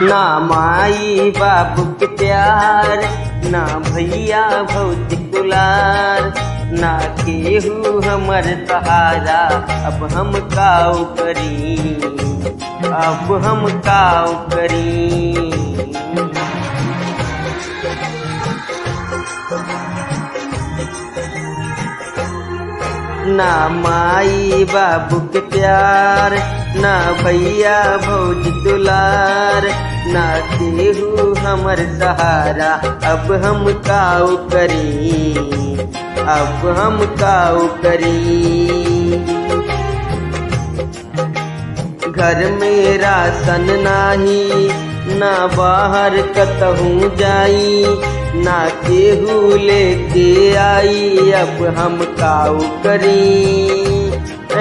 ना माई बाबू के प्यार, ना भैया भौजी दुलार, ना केहू हमर सहारा। अब हम काऊ करी, अब हम काऊ करी। ना माई बाबू के प्यार, ना भैया भौजी दुलार, ना केहू हमर सहारा। अब हम काऊ करी, अब हम काऊ करी। घर में राशन नाही, ना बाहर कतहूँ जाई, ना केहू लेके आई। अब हम काऊ करी,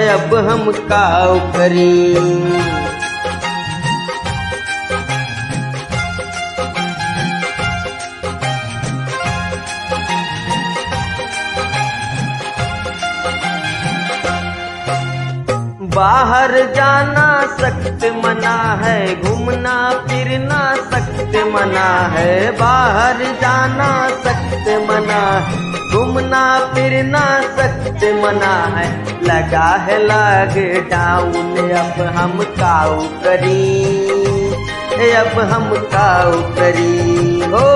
अब हम काऊ करी। बाहर जाना सख्त मना है, घूमना फिरना सख्त मना है। बाहर जाना सख्त मना है, घूमना फिरना सख्त मना है। लगा है लॉकडाउन, अब हम काऊ करी, अब हम काऊ करी। हो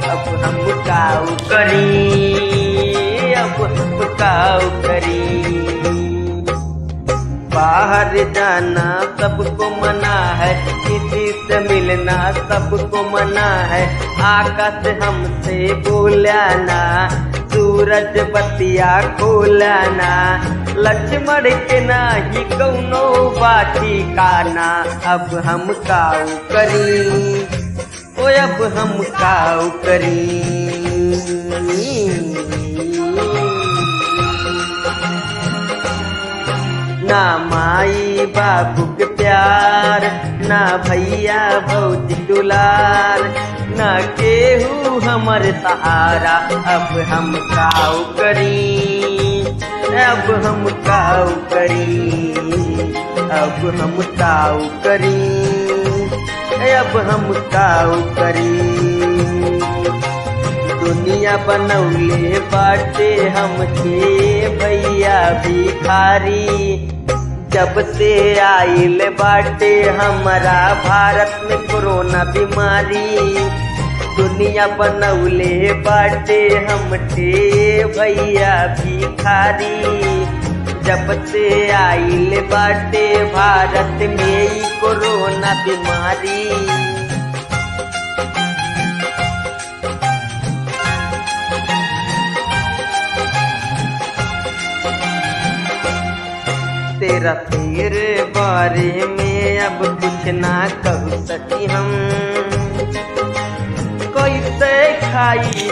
अब हम काऊ करी, अब हम काऊ करी। बाहर जाना सबको मना है, किसी से मिलना सबको मना है। आकाश हमसे बोलाना, सूरज बतिया खोलाना। लक्ष्मण के नाही कौनो बाठी काना। अब हम काऊ करी, ओ अब हम काऊ करी। ना माई बाबू के प्यार, ना भैया भौजी दुलार, ना केहू हमर सहारा। अब हम काऊ करी, अब हम काऊ करी, अब हम काऊ करी, अब हम काऊ करी। दुनिया बनौले बाटे हमके भैया भिखारी। जब से आइल बाटे हमारा भारत में कोरोना बीमारी। दुनिया बनौले बाटे हमके भैया भिखारी। जब से आइल बाटे भारत में कोरोना बीमारी। तेरा तेरे बारे में अब कुछ ना कह सकी हम, कैसे खाई